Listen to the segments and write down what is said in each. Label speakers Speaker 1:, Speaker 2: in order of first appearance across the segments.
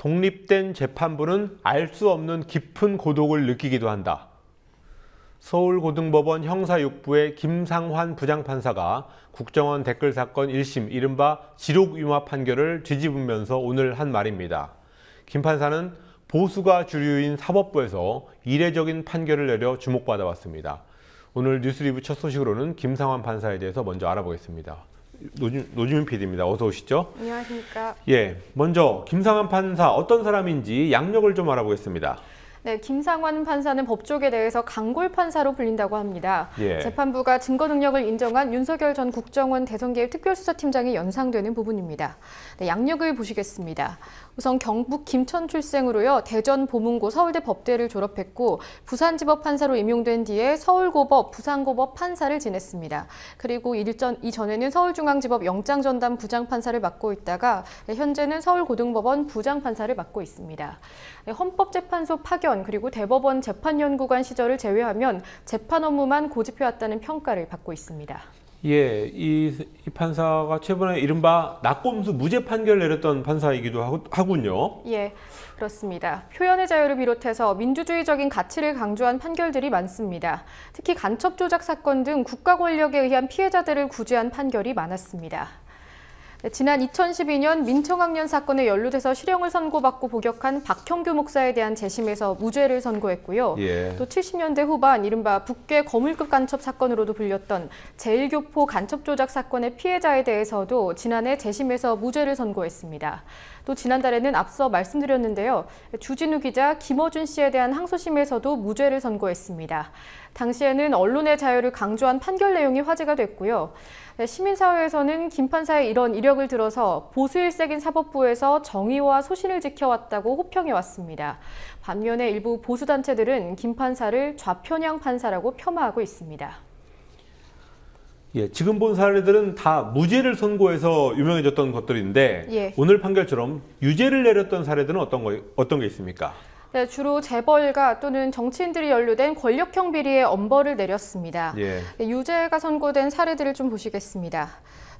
Speaker 1: 독립된 재판부는 알 수 없는 깊은 고독을 느끼기도 한다. 서울고등법원 형사6부의 김상환 부장판사가 국정원 댓글 사건 1심 이른바 지록유마 판결을 뒤집으면서 오늘 한 말입니다. 김 판사는 보수가 주류인 사법부에서 이례적인 판결을 내려 주목받아 왔습니다. 오늘 뉴스리뷰 첫 소식으로는 김상환 판사에 대해서 먼저 알아보겠습니다. 노주민 PD입니다. 어서 오시죠.
Speaker 2: 안녕하십니까.
Speaker 1: 예, 먼저 김상환 판사 어떤 사람인지 양력을 좀 알아보겠습니다.
Speaker 2: 네, 김상환 판사는 법조계 내에서 강골 판사로 불린다고 합니다.
Speaker 1: 예.
Speaker 2: 재판부가 증거 능력을 인정한 윤석열 전 국정원 대선개입 특별수사팀장이 연상되는 부분입니다. 네, 양력을 보시겠습니다. 우선 경북 김천 출생으로요. 대전 보문고 서울대 법대를 졸업했고 부산지법 판사로 임용된 뒤에 서울고법, 부산고법 판사를 지냈습니다. 그리고 이전에는 서울중앙지법 영장전담 부장판사를 맡고 있다가 현재는 서울고등법원 부장판사를 맡고 있습니다. 헌법재판소 파견 그리고 대법원 재판연구관 시절을 제외하면 재판 업무만 고집해왔다는 평가를 받고 있습니다.
Speaker 1: 예, 이 판사가 최근에 이른바 낙검수 무죄 판결을 내렸던 판사이기도 하군요.
Speaker 2: 예, 그렇습니다. 표현의 자유를 비롯해서 민주주의적인 가치를 강조한 판결들이 많습니다. 특히 간첩 조작 사건 등 국가 권력에 의한 피해자들을 구제한 판결이 많았습니다. 지난 2012년 민청학년 사건에 연루돼서 실형을 선고받고 복역한 박형규 목사에 대한 재심에서 무죄를 선고했고요.
Speaker 1: 예.
Speaker 2: 또 70년대 후반 이른바 북괴 거물급 간첩 사건으로도 불렸던 제1교포 간첩 조작 사건의 피해자에 대해서도 지난해 재심에서 무죄를 선고했습니다. 또 지난달에는 앞서 말씀드렸는데요. 주진우 기자, 김어준 씨에 대한 항소심에서도 무죄를 선고했습니다. 당시에는 언론의 자유를 강조한 판결 내용이 화제가 됐고요. 시민사회에서는 김 판사의 이런 이력을 들어서 보수일색인 사법부에서 정의와 소신을 지켜왔다고 호평해왔습니다. 반면에 일부 보수단체들은 김 판사를 좌편향 판사라고 폄하하고 있습니다.
Speaker 1: 예, 지금 본 사례들은 다 무죄를 선고해서 유명해졌던 것들인데
Speaker 2: 예.
Speaker 1: 오늘 판결처럼 유죄를 내렸던 사례들은 어떤 게 있습니까?
Speaker 2: 네, 주로 재벌가 또는 정치인들이 연루된 권력형 비리에 엄벌을 내렸습니다.
Speaker 1: 예.
Speaker 2: 네, 유죄가 선고된 사례들을 좀 보시겠습니다.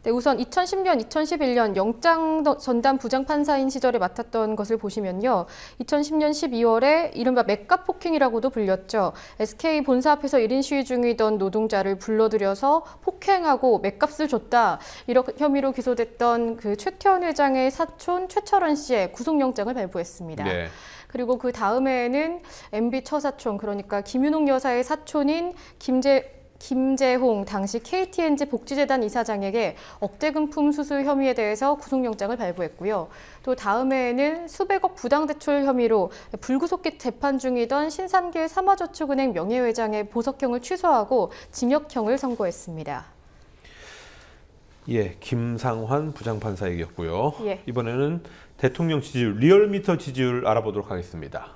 Speaker 2: 네, 우선 2010년, 2011년 영장 전담 부장판사인 시절에 맡았던 것을 보시면요. 2010년 12월에 이른바 맥값 폭행이라고도 불렸죠. SK 본사 앞에서 1인 시위 중이던 노동자를 불러들여서 폭행하고 맥값을 줬다. 이런 혐의로 기소됐던 그 최태원 회장의 사촌 최철원 씨의 구속영장을 발부했습니다.
Speaker 1: 네.
Speaker 2: 그리고 그 다음에는 MB 처사촌, 그러니까 김윤옥 여사의 사촌인 김재홍 당시 KTNG 복지재단 이사장에게 억대금품 수수 혐의에 대해서 구속영장을 발부했고요. 또 다음해에는 수백억 부당대출 혐의로 불구속 재판 중이던 신삼길 삼화저축은행 명예회장의 보석형을 취소하고 징역형을 선고했습니다.
Speaker 1: 예, 김상환 부장판사 얘기였고요.
Speaker 2: 예.
Speaker 1: 이번에는 대통령 지지율, 리얼미터 지지율 알아보도록 하겠습니다.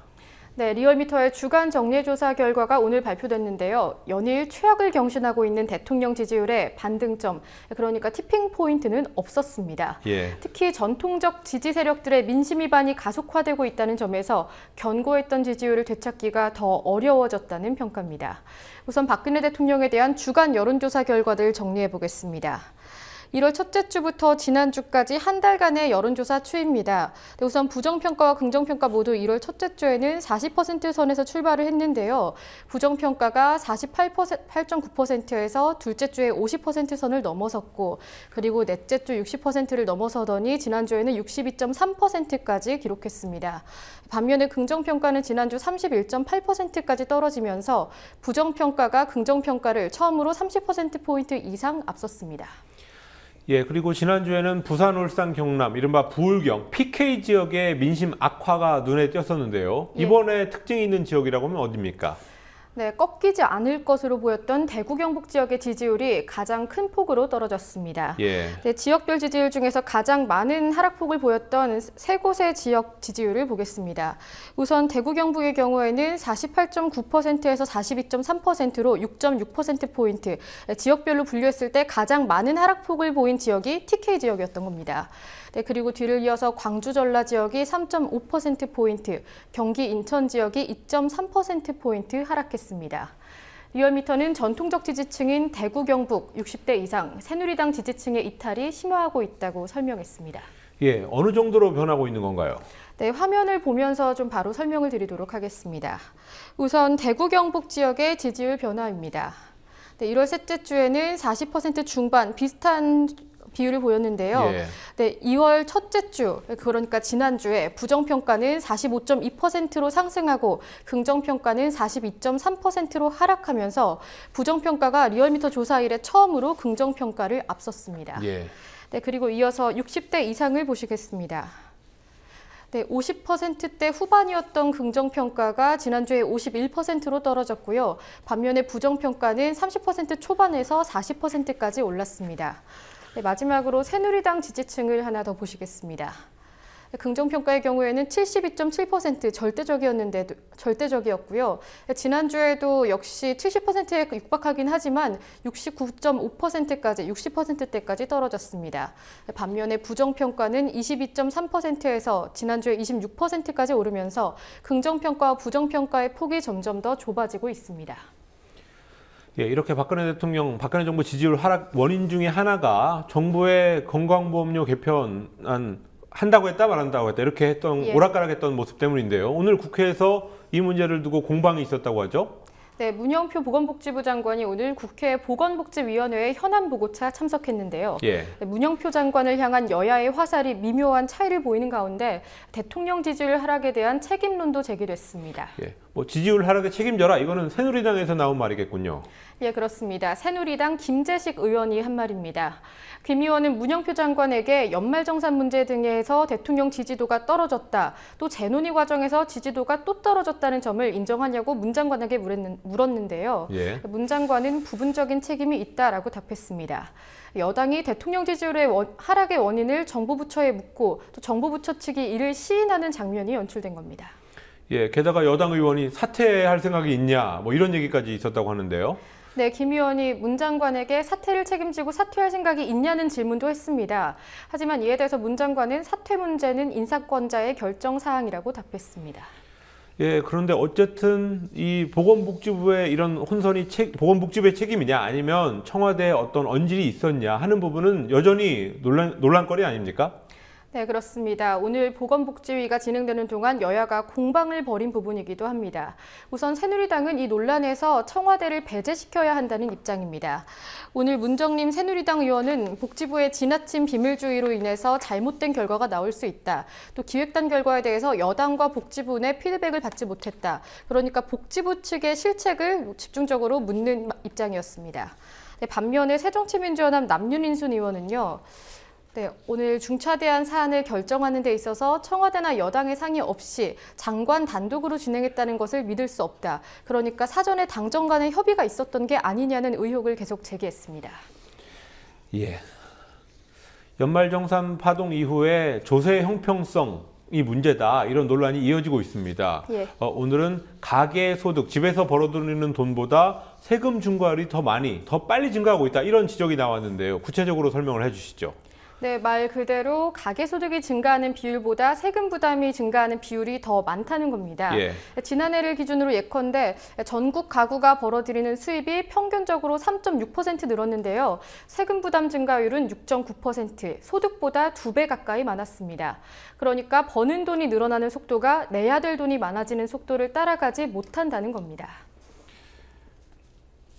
Speaker 2: 네, 리얼미터의 주간 정례조사 결과가 오늘 발표됐는데요. 연일 최악을 경신하고 있는 대통령 지지율의 반등점, 그러니까 티핑 포인트는 없었습니다.
Speaker 1: 예.
Speaker 2: 특히 전통적 지지 세력들의 민심 위반이 가속화되고 있다는 점에서 견고했던 지지율을 되찾기가 더 어려워졌다는 평가입니다. 우선 박근혜 대통령에 대한 주간 여론조사 결과를 정리해 보겠습니다. 1월 첫째 주부터 지난주까지 한 달간의 여론조사 추이입니다. 우선 부정평가와 긍정평가 모두 1월 첫째 주에는 40% 선에서 출발을 했는데요. 부정평가가 48.9%에서 둘째 주에 50% 선을 넘어섰고 그리고 넷째 주 60%를 넘어서더니 지난주에는 62.3%까지 기록했습니다. 반면에 긍정평가는 지난주 31.8%까지 떨어지면서 부정평가가 긍정평가를 처음으로 30%포인트 이상 앞섰습니다.
Speaker 1: 예, 그리고 지난주에는 부산, 울산, 경남, 이른바 부울경, PK 지역의 민심 악화가 눈에 띄었었는데요. 이번에 특징이 있는 지역이라고 하면 어디입니까?
Speaker 2: 네, 꺾이지 않을 것으로 보였던 대구 경북 지역의 지지율이 가장 큰 폭으로 떨어졌습니다.
Speaker 1: 예.
Speaker 2: 네, 지역별 지지율 중에서 가장 많은 하락폭을 보였던 세 곳의 지역 지지율을 보겠습니다. 우선 대구 경북의 경우에는 48.9%에서 42.3%로 6.6%포인트, 지역별로 분류했을 때 가장 많은 하락폭을 보인 지역이 TK 지역이었던 겁니다. 네, 그리고 뒤를 이어서 광주 전라 지역이 3.5%포인트, 경기 인천 지역이 2.3%포인트 하락했습니다. 리얼미터는 전통적 지지층인 대구 경북 60대 이상 새누리당 지지층의 이탈이 심화하고 있다고 설명했습니다.
Speaker 1: 예, 어느 정도로 변하고 있는 건가요?
Speaker 2: 네, 화면을 보면서 좀 바로 설명을 드리도록 하겠습니다. 우선 대구 경북 지역의 지지율 변화입니다. 네, 1월 셋째 주에는 40% 중반 비슷한 비율을 보였는데요.
Speaker 1: 예.
Speaker 2: 네, 2월 첫째 주, 그러니까 지난주에 부정평가는 45.2%로 상승하고 긍정평가는 42.3%로 하락하면서 부정평가가 리얼미터 조사 이래 처음으로 긍정평가를 앞섰습니다.
Speaker 1: 예.
Speaker 2: 네, 그리고 이어서 60대 이상을 보시겠습니다. 네, 50%대 후반이었던 긍정평가가 지난주에 51%로 떨어졌고요. 반면에 부정평가는 30% 초반에서 40%까지 올랐습니다. 네, 마지막으로 새누리당 지지층을 하나 더 보시겠습니다. 긍정평가의 경우에는 72.7% 절대적이었고요. 지난주에도 역시 70%에 육박하긴 하지만 69.5%까지 60%대까지 떨어졌습니다. 반면에 부정평가는 22.3%에서 지난주에 26%까지 오르면서 긍정평가와 부정평가의 폭이 점점 더 좁아지고 있습니다.
Speaker 1: 예, 이렇게 박근혜 정부 지지율 하락 원인 중에 하나가 정부의 건강보험료 개편안 한다고 했다 말한다고 했다 이렇게 했던 오락가락했던 모습 때문인데요. 오늘 국회에서 이 문제를 두고 공방이 있었다고 하죠?
Speaker 2: 네, 문영표 보건복지부 장관이 오늘 국회 보건복지위원회에 현안 보고차 참석했는데요.
Speaker 1: 예.
Speaker 2: 네, 문영표 장관을 향한 여야의 화살이 미묘한 차이를 보이는 가운데 대통령 지지율 하락에 대한 책임론도 제기됐습니다.
Speaker 1: 예. 뭐 지지율 하락에 책임져라 이거는 새누리당에서 나온 말이겠군요.
Speaker 2: 예, 그렇습니다. 새누리당 김재식 의원이 한 말입니다. 김 의원은 문영표 장관에게 연말정산 문제 등에서 대통령 지지도가 떨어졌다. 또 재논의 과정에서 지지도가 또 떨어졌다는 점을 인정하냐고 문 장관에게 물었는데요.
Speaker 1: 예.
Speaker 2: 문 장관은 부분적인 책임이 있다라고 답했습니다. 여당이 대통령 지지율의 하락의 원인을 정부 부처에 묻고 또 정부 부처 측이 이를 시인하는 장면이 연출된 겁니다.
Speaker 1: 예, 게다가 여당 의원이 사퇴할 생각이 있냐 뭐 이런 얘기까지 있었다고 하는데요.
Speaker 2: 네, 김 의원이 문 장관에게 사퇴를 책임지고 사퇴할 생각이 있냐는 질문도 했습니다. 하지만 이에 대해서 문 장관은 사퇴 문제는 인사권자의 결정 사항이라고 답했습니다.
Speaker 1: 예, 그런데 어쨌든 이 보건복지부의 이런 혼선이 보건복지부의 책임이냐 아니면 청와대에 어떤 언질이 있었냐 하는 부분은 여전히 논란거리 아닙니까?
Speaker 2: 네, 그렇습니다. 오늘 보건복지위가 진행되는 동안 여야가 공방을 벌인 부분이기도 합니다. 우선 새누리당은 이 논란에서 청와대를 배제시켜야 한다는 입장입니다. 오늘 문정림 새누리당 의원은 복지부의 지나친 비밀주의로 인해서 잘못된 결과가 나올 수 있다. 또 기획단 결과에 대해서 여당과 복지부 내 피드백을 받지 못했다. 그러니까 복지부 측의 실책을 집중적으로 묻는 입장이었습니다. 네, 반면에 새정치민주연합 남윤인순 의원은요. 네, 오늘 중차대한 사안을 결정하는 데 있어서 청와대나 여당의 상의 없이 장관 단독으로 진행했다는 것을 믿을 수 없다. 그러니까 사전에 당정 간의 협의가 있었던 게 아니냐는 의혹을 계속 제기했습니다.
Speaker 1: 예. 연말정산 파동 이후에 조세 형평성이 문제다. 이런 논란이 이어지고 있습니다.
Speaker 2: 예.
Speaker 1: 오늘은 가계소득, 집에서 벌어들이는 돈보다 세금 증가율이 더 빨리 증가하고 있다. 이런 지적이 나왔는데요. 구체적으로 설명을 해주시죠.
Speaker 2: 네, 말 그대로 가계소득이 증가하는 비율보다 세금 부담이 증가하는 비율이 더 많다는 겁니다.
Speaker 1: 예.
Speaker 2: 지난해를 기준으로 예컨대 전국 가구가 벌어들이는 수입이 평균적으로 3.6% 늘었는데요. 세금 부담 증가율은 6.9%, 소득보다 2배 가까이 많았습니다. 그러니까 버는 돈이 늘어나는 속도가 내야 될 돈이 많아지는 속도를 따라가지 못한다는 겁니다.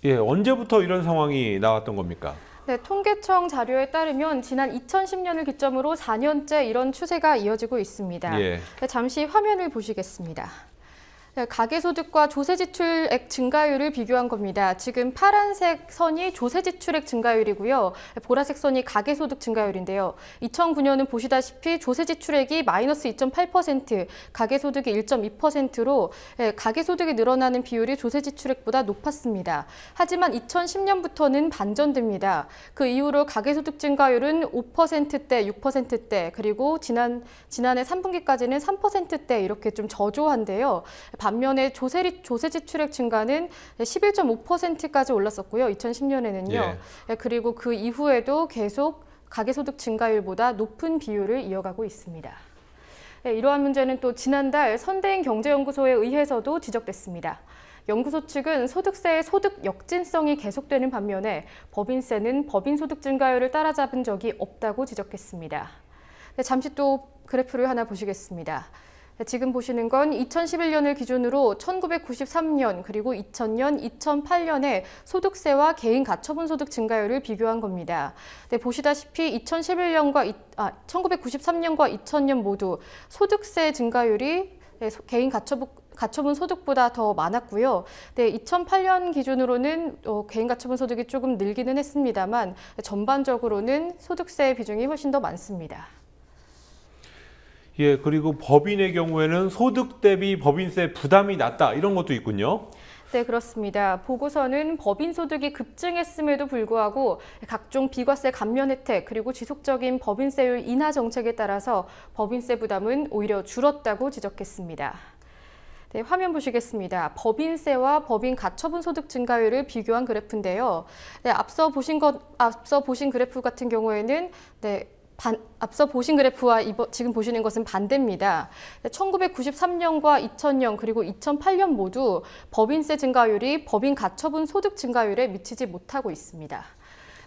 Speaker 1: 예, 언제부터 이런 상황이 나왔던 겁니까?
Speaker 2: 네, 통계청 자료에 따르면 지난 2010년을 기점으로 4년째 이런 추세가 이어지고 있습니다.
Speaker 1: 예.
Speaker 2: 네, 잠시 화면을 보시겠습니다. 네, 가계소득과 조세지출액 증가율을 비교한 겁니다. 지금 파란색 선이 조세지출액 증가율이고요. 보라색 선이 가계소득 증가율인데요. 2009년은 보시다시피 조세지출액이 마이너스 2.8%, 가계소득이 1.2%로 가계소득이 늘어나는 비율이 조세지출액보다 높았습니다. 하지만 2010년부터는 반전됩니다. 그 이후로 가계소득 증가율은 5%대, 6%대, 그리고 지난해 3분기까지는 3%대 이렇게 좀 저조한데요. 반면에 조세지출액 증가는 11.5%까지 올랐었고요. 2010년에는요.
Speaker 1: 예.
Speaker 2: 그리고 그 이후에도 계속 가계소득 증가율보다 높은 비율을 이어가고 있습니다. 이러한 문제는 또 지난달 선대인 경제연구소에 의해서도 지적됐습니다. 연구소 측은 소득세의 소득 역진성이 계속되는 반면에 법인세는 법인소득 증가율을 따라잡은 적이 없다고 지적했습니다. 잠시 또 그래프를 하나 보시겠습니다. 지금 보시는 건 2011년을 기준으로 1993년 그리고 2000년, 2008년에 소득세와 개인 가처분 소득 증가율을 비교한 겁니다. 네, 보시다시피 1993년과 2000년 모두 소득세 증가율이 개인 가처분 소득보다 더 많았고요. 네, 2008년 기준으로는 개인 가처분 소득이 조금 늘기는 했습니다만 전반적으로는 소득세 비중이 훨씬 더 많습니다.
Speaker 1: 예, 그리고 법인의 경우에는 소득 대비 법인세 부담이 낮다 이런 것도 있군요.
Speaker 2: 네, 그렇습니다. 보고서는 법인 소득이 급증했음에도 불구하고 각종 비과세 감면 혜택 그리고 지속적인 법인세율 인하 정책에 따라서 법인세 부담은 오히려 줄었다고 지적했습니다. 네, 화면 보시겠습니다. 법인세와 법인 가처분 소득 증가율을 비교한 그래프인데요. 네, 앞서 보신 그래프 같은 경우에는 앞서 보신 그래프와 지금 보시는 것은 반대입니다. 1993년과 2000년 그리고 2008년 모두 법인세 증가율이 법인 가처분 소득 증가율에 미치지 못하고 있습니다.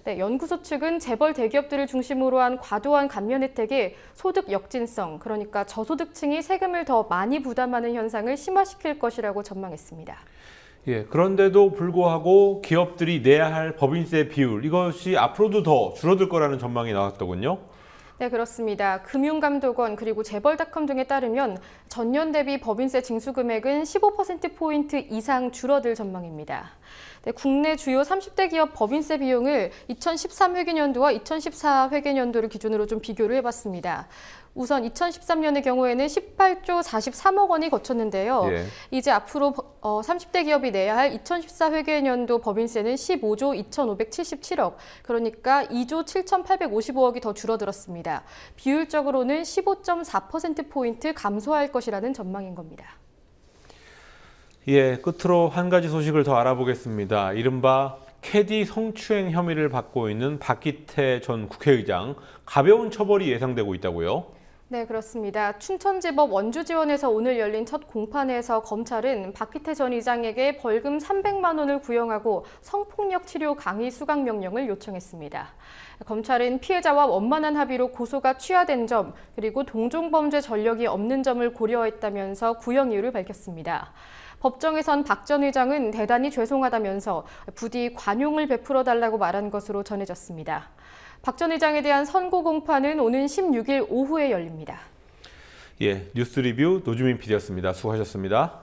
Speaker 2: 네, 연구소 측은 재벌 대기업들을 중심으로 한 과도한 감면 혜택이 소득 역진성, 그러니까 저소득층이 세금을 더 많이 부담하는 현상을 심화시킬 것이라고 전망했습니다.
Speaker 1: 예, 그런데도 불구하고 기업들이 내야 할 법인세 비율, 이것이 앞으로도 더 줄어들 거라는 전망이 나왔더군요.
Speaker 2: 네, 그렇습니다. 금융감독원 그리고 재벌닷컴 등에 따르면 전년 대비 법인세 징수 금액은 15%포인트 이상 줄어들 전망입니다. 네, 국내 주요 30대 기업 법인세 비용을 2013 회계년도와 2014 회계년도를 기준으로 좀 비교를 해봤습니다. 우선 2013년의 경우에는 18조 43억 원이 거쳤는데요. 예. 이제 앞으로 30대 기업이 내야 할 2014 회계년도 법인세는 15조 2,577억, 그러니까 2조 7,855억이 더 줄어들었습니다. 비율적으로는 15.4%포인트 감소할 것이라는 전망인 겁니다.
Speaker 1: 예, 끝으로 한 가지 소식을 더 알아보겠습니다. 이른바 캐디 성추행 혐의를 받고 있는 박기태 전 국회의장, 가벼운 처벌이 예상되고 있다고요?
Speaker 2: 네, 그렇습니다. 춘천지법 원주지원에서 오늘 열린 첫 공판에서 검찰은 박기태 전 의장에게 벌금 300만 원을 구형하고 성폭력 치료 강의 수강 명령을 요청했습니다. 검찰은 피해자와 원만한 합의로 고소가 취하된 점, 그리고 동종범죄 전력이 없는 점을 고려했다면서 구형 이유를 밝혔습니다. 법정에선 박 전 의장은 대단히 죄송하다면서 부디 관용을 베풀어달라고 말한 것으로 전해졌습니다. 박 전 의장에 대한 선고 공판은 오는 16일 오후에 열립니다.
Speaker 1: 예, 뉴스 리뷰 노주민 PD였습니다. 수고하셨습니다.